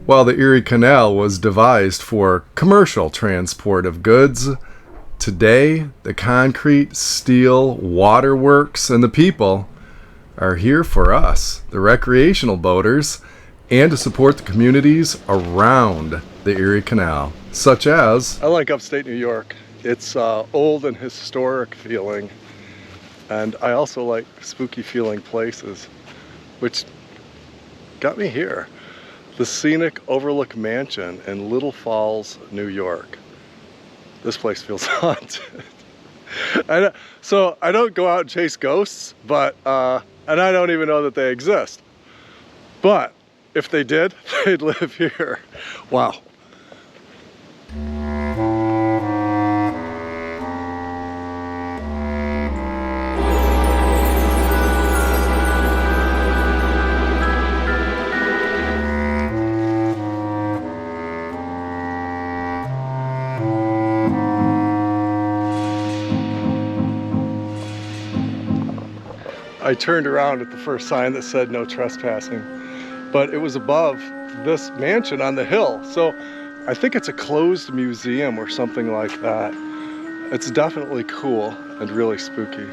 While the Erie Canal was devised for commercial transport of goods, today the concrete, steel, waterworks, and the people are here for us, the recreational boaters, and to support the communities around the Erie Canal, such as... I like upstate New York. It's old and historic feeling, and I also like spooky feeling places, which got me here. The scenic Overlook Mansion in Little Falls, New York. This place feels haunted. So I don't go out and chase ghosts, but and I don't even know that they exist. But if they did, they'd live here. Wow. I turned around at the first sign that said no trespassing, but it was above this mansion on the hill. So I think it's a closed museum or something like that. It's definitely cool and really spooky.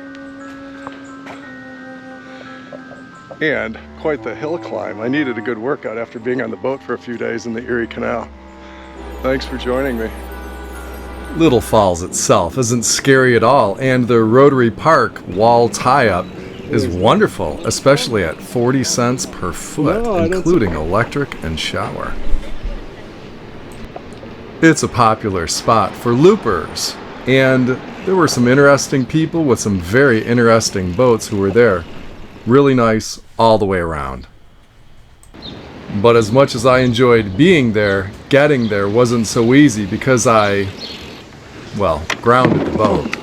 And quite the hill climb. I needed a good workout after being on the boat for a few days in the Erie Canal. Thanks for joining me. Little Falls itself isn't scary at all, and the Rotary Park wall tie-up is wonderful, especially at 40 cents per foot, including electric and shower. It's a popular spot for loopers, and there were some interesting people with some very interesting boats who were there. Really nice all the way around. But as much as I enjoyed being there, getting there wasn't so easy because I grounded the boat.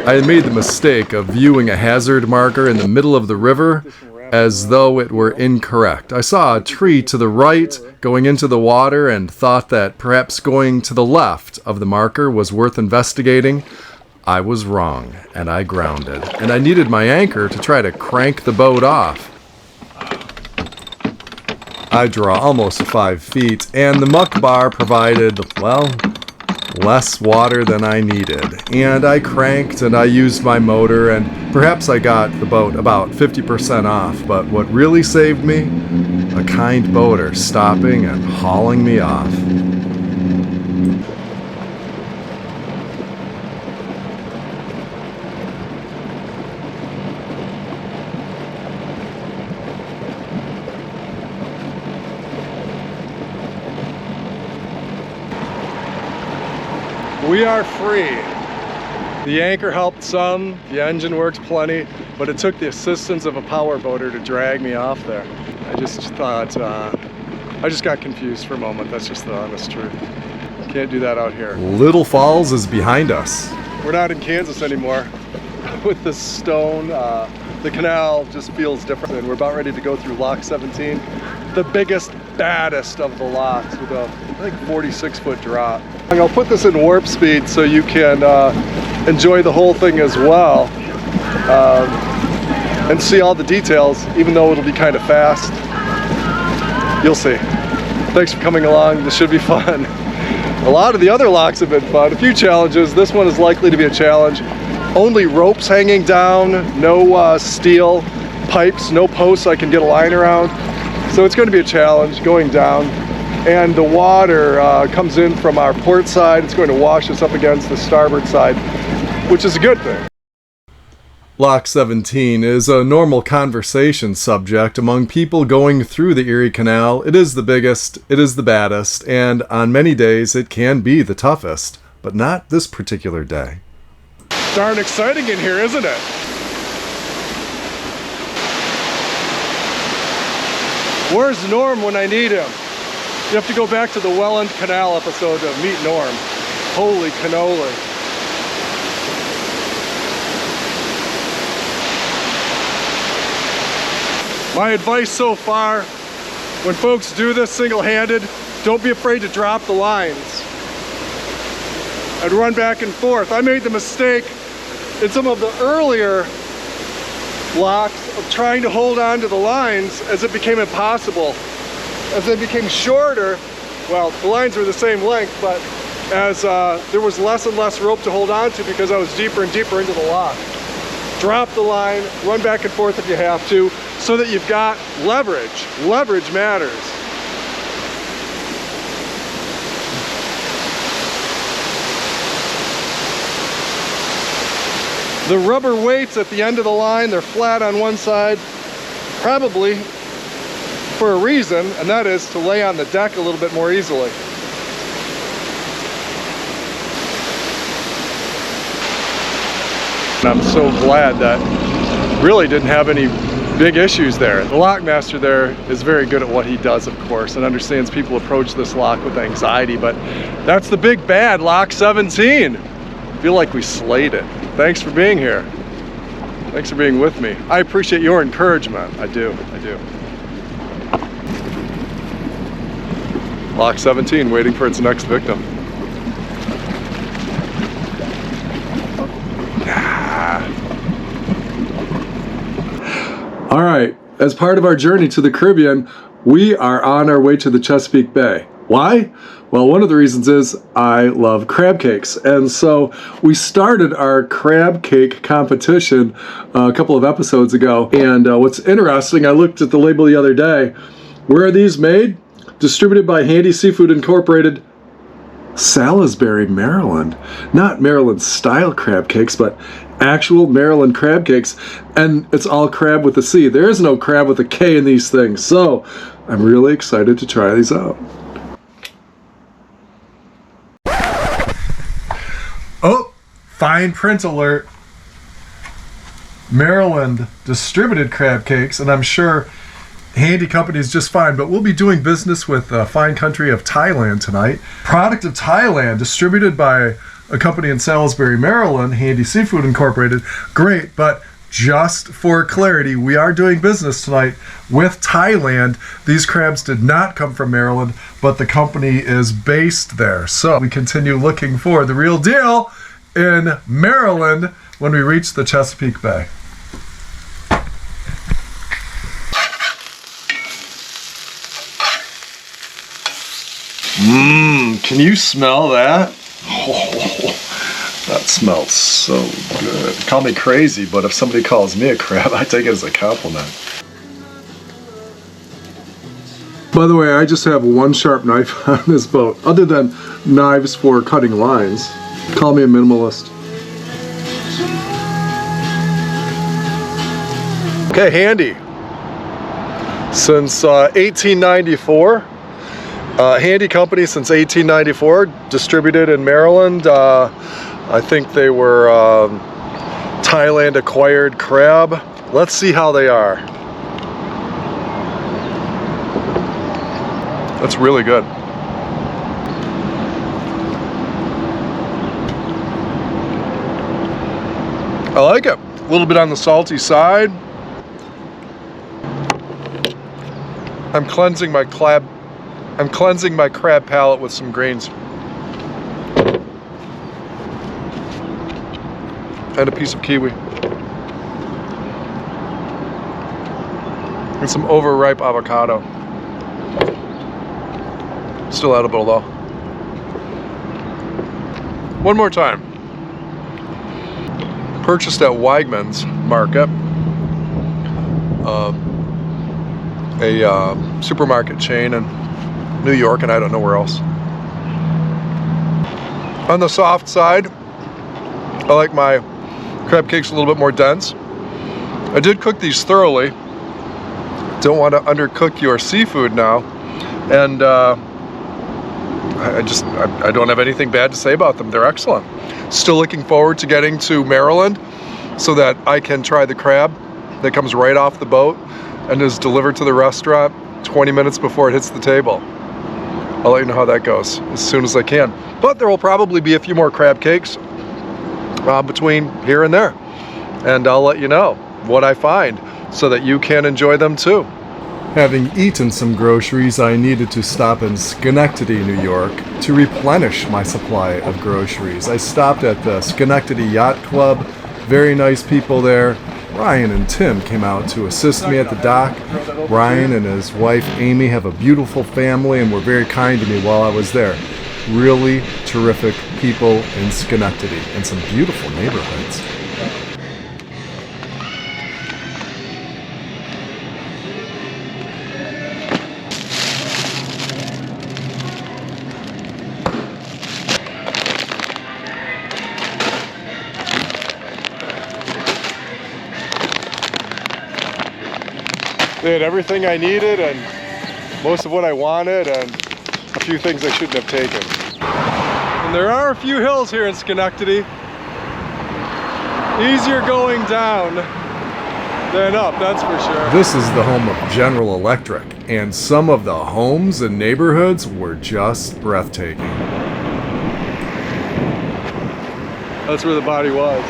I had made the mistake of viewing a hazard marker in the middle of the river as though it were incorrect. I saw a tree to the right going into the water and thought that perhaps going to the left of the marker was worth investigating. I was wrong, and I grounded, and I needed my anchor to try to crank the boat off. I draw almost 5 feet, and the muck bar provided, less water than I needed. And I cranked and I used my motor, and perhaps I got the boat about 50% off, but what really saved me? A kind boater stopping and hauling me off. We are free. The anchor helped some, the engine worked plenty, but it took the assistance of a power boater to drag me off there. I just thought, I just got confused for a moment. That's just the honest truth. Can't do that out here. Little Falls is behind us. We're not in Kansas anymore. With the stone, the canal just feels different. And we're about ready to go through Lock 17, the biggest, baddest of the locks with a, I think, 46-foot drop. I'll put this in warp speed so you can enjoy the whole thing as well and see all the details, even though it'll be kind of fast. You'll see. Thanks for coming along. This should be fun. A lot of the other locks have been fun. A few challenges. This one is likely to be a challenge. Only ropes hanging down, no steel pipes, no posts I can get a line around. So it's going to be a challenge going down. And the water comes in from our port side. It's going to wash us up against the starboard side, which is a good thing. Lock 17 is a normal conversation subject among people going through the Erie Canal. It is the biggest, it is the baddest, and on many days it can be the toughest, but not this particular day. Darn exciting in here, isn't it? Where's Norm when I need him? You have to go back to the Welland Canal episode to meet Norm. Holy cannoli. My advice so far, when folks do this single-handed, don't be afraid to drop the lines and run back and forth. I made the mistake in some of the earlier locks of trying to hold on to the lines as it became impossible as they became shorter, well, the lines were the same length, but as there was less and less rope to hold on to because I was deeper and deeper into the lock. Drop the line, run back and forth if you have to, so that you've got leverage. Leverage matters. The rubber weights at the end of the line, they're flat on one side, probably for a reason, and that is to lay on the deck a little bit more easily. And I'm so glad that really didn't have any big issues there. The lock master there is very good at what he does, of course, and understands people approach this lock with anxiety, but that's the big bad, lock 17. I feel like we slayed it. Thanks for being here. Thanks for being with me. I appreciate your encouragement. I do. Lock 17 waiting for its next victim. All right, as part of our journey to the Caribbean, we are on our way to the Chesapeake Bay. Why? Well, one of the reasons is I love crab cakes. And so we started our crab cake competition a couple of episodes ago. And what's interesting, I looked at the label the other day. Where are these made? Distributed by Handy Seafood Incorporated, Salisbury, Maryland. Not Maryland style crab cakes, but actual Maryland crab cakes. And it's all crab with a C. There is no crab with a K in these things. So I'm really excited to try these out. Oh, fine print alert. Maryland distributed crab cakes, and I'm sure Handy Company is just fine, but we'll be doing business with the fine country of Thailand tonight. Product of Thailand, distributed by a company in Salisbury, Maryland, Handy Seafood Incorporated. Great, but just for clarity, we are doing business tonight with Thailand. These crabs did not come from Maryland, but the company is based there. So we continue looking for the real deal in Maryland when we reach the Chesapeake Bay. Can you smell that? Oh, that smells so good. Call me crazy, but if somebody calls me a crab, I take it as a compliment. By the way, I just have one sharp knife on this boat, other than knives for cutting lines. Call me a minimalist. Okay, Handy. Since 1894. Handy Company since 1894, distributed in Maryland. I think they were Thailand acquired crab. Let's see how they are. That's really good. I like it. A little bit on the salty side. I'm cleansing my crab palate with some greens. And a piece of kiwi. And some overripe avocado. Still edible though. One more time. Purchased at Wegmans Market. A supermarket chain in New York, and I don't know where else. On the soft side, I like my crab cakes a little bit more dense. I did cook these thoroughly. Don't want to undercook your seafood now. And I don't have anything bad to say about them. They're excellent. Still looking forward to getting to Maryland so that I can try the crab that comes right off the boat and is delivered to the restaurant 20 minutes before it hits the table. I'll let you know how that goes as soon as I can. But there will probably be a few more crab cakes between here and there. And I'll let you know what I find so that you can enjoy them too. Having eaten some groceries, I needed to stop in Schenectady, New York to replenish my supply of groceries. I stopped at the Schenectady Yacht Club. Very nice people there. Ryan and Tim came out to assist me at the dock. Ryan and his wife Amy have a beautiful family and were very kind to me while I was there. Really terrific people in Schenectady and some beautiful neighborhoods. They had everything I needed and most of what I wanted and a few things I shouldn't have taken. And there are a few hills here in Schenectady. Easier going down than up, that's for sure. This is the home of General Electric, and some of the homes and neighborhoods were just breathtaking. That's where the body was.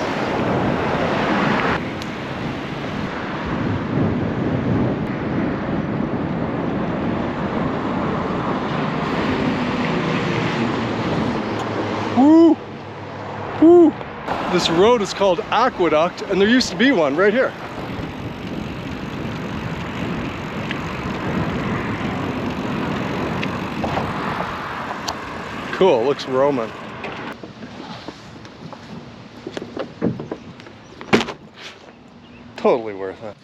Woo! Woo! This road is called Aqueduct, and there used to be one right here. Cool, looks Roman. Totally worth it.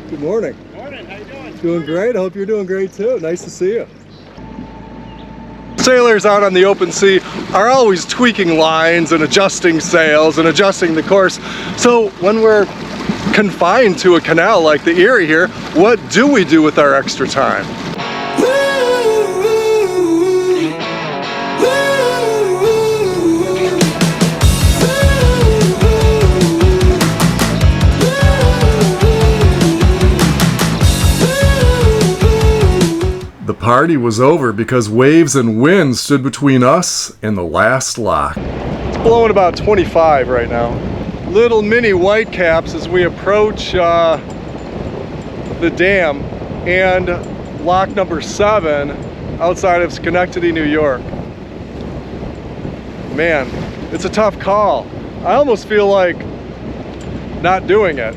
Good morning. Good morning, how you doing? Doing great, I hope you're doing great too. Nice to see you. Sailors out on the open sea are always tweaking lines and adjusting sails and adjusting the course. So when we're confined to a canal like the Erie here, what do we do with our extra time? The party was over because waves and wind stood between us and the last lock. It's blowing about 25 right now. Little mini whitecaps as we approach the dam and lock number 7 outside of Schenectady, New York. Man, it's a tough call. I almost feel like not doing it.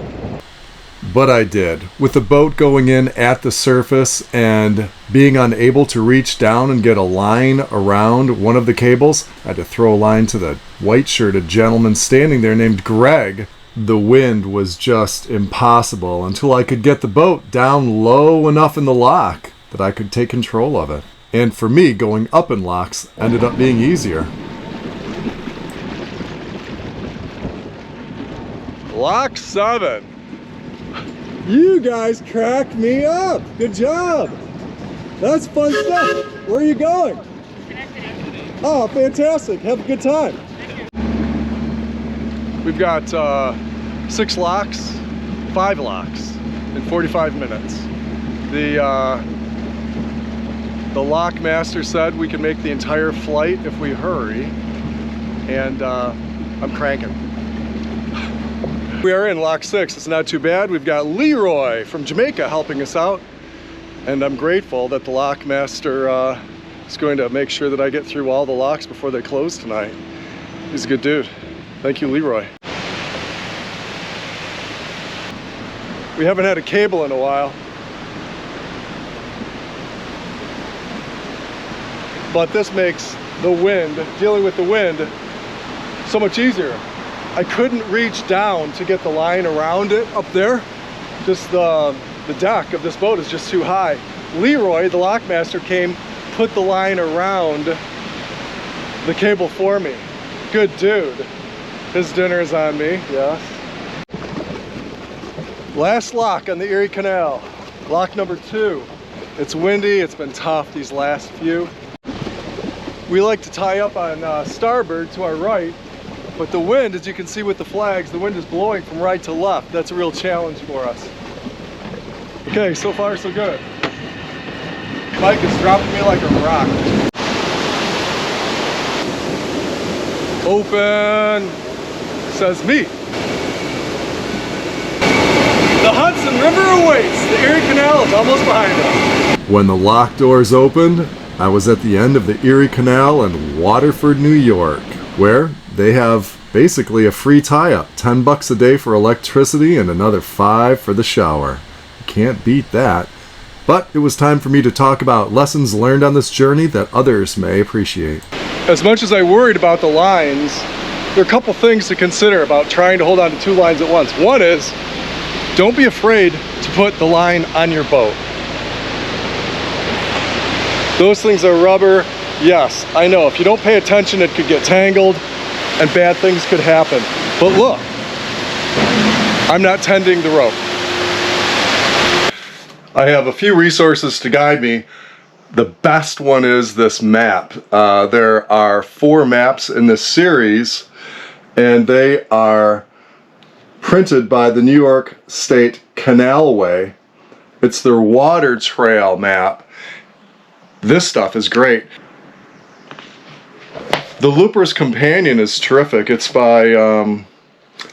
But I did. With the boat going in at the surface and being unable to reach down and get a line around one of the cables, I had to throw a line to the white-shirted gentleman standing there named Greg. The wind was just impossible until I could get the boat down low enough in the lock that I could take control of it. And for me, going up in locks ended up being easier. Lock 7. You guys cracked me up. Good job. That's fun stuff. Where are you going? Oh, fantastic. Have a good time. We've got 6 locks, 5 locks in 45 minutes. The lock master said we can make the entire flight if we hurry, and I'm cranking. We are in lock 6. It's not too bad. We've got Leroy from Jamaica helping us out, and I'm grateful that the lock master is going to make sure that I get through all the locks before they close tonight. He's a good dude. Thank you, Leroy. We haven't had a cable in a while, but this makes the wind, dealing with the wind, so much easier. I couldn't reach down to get the line around it up there. Just the deck of this boat is just too high. Leroy, the lockmaster, came, put the line around the cable for me. Good dude. His dinner is on me, yes. Last lock on the Erie Canal, lock number 2. It's windy, it's been tough these last few. We like to tie up on starboard to our right, but the wind, as you can see with the flags, the wind is blowing from right to left. That's a real challenge for us. Okay, so far so good. Mike is dropping me like a rock. Open, says me. The Hudson River awaits. The Erie Canal is almost behind us. When the lock doors opened, I was at the end of the Erie Canal in Waterford, New York, where they have basically a free tie-up. $10 a day for electricity and another $5 for the shower. You can't beat that. But it was time for me to talk about lessons learned on this journey that others may appreciate. As much as I worried about the lines, there are a couple things to consider about trying to hold on to two lines at once. One is, don't be afraid to put the line on your boat. Those things are rubber. Yes, I know, if you don't pay attention, it could get tangled and bad things could happen. But look, I'm not tending the rope. I have a few resources to guide me. The best one is this map. There are 4 maps in this series, and they are printed by the New York State Canalway. It's their water trail map. This stuff is great. The Looper's Companion is terrific. It's by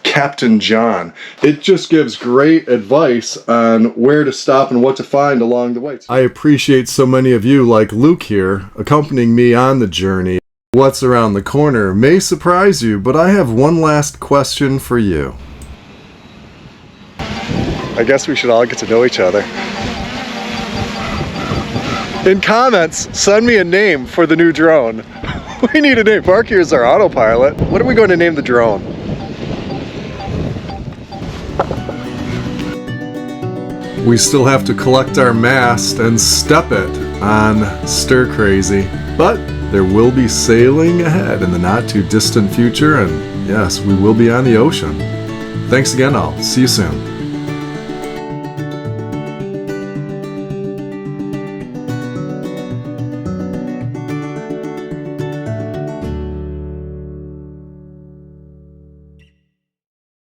Captain John. It just gives great advice on where to stop and what to find along the way. I appreciate so many of you, like Luke here, accompanying me on the journey. What's around the corner may surprise you, but I have one last question for you. I guess we should all get to know each other. In comments, send me a name for the new drone. We need a name. Mark here is our autopilot. What are we going to name the drone? We still have to collect our mast and step it on Stir Crazy, but there will be sailing ahead in the not too distant future, and yes, we will be on the ocean. Thanks again, I'll see you soon.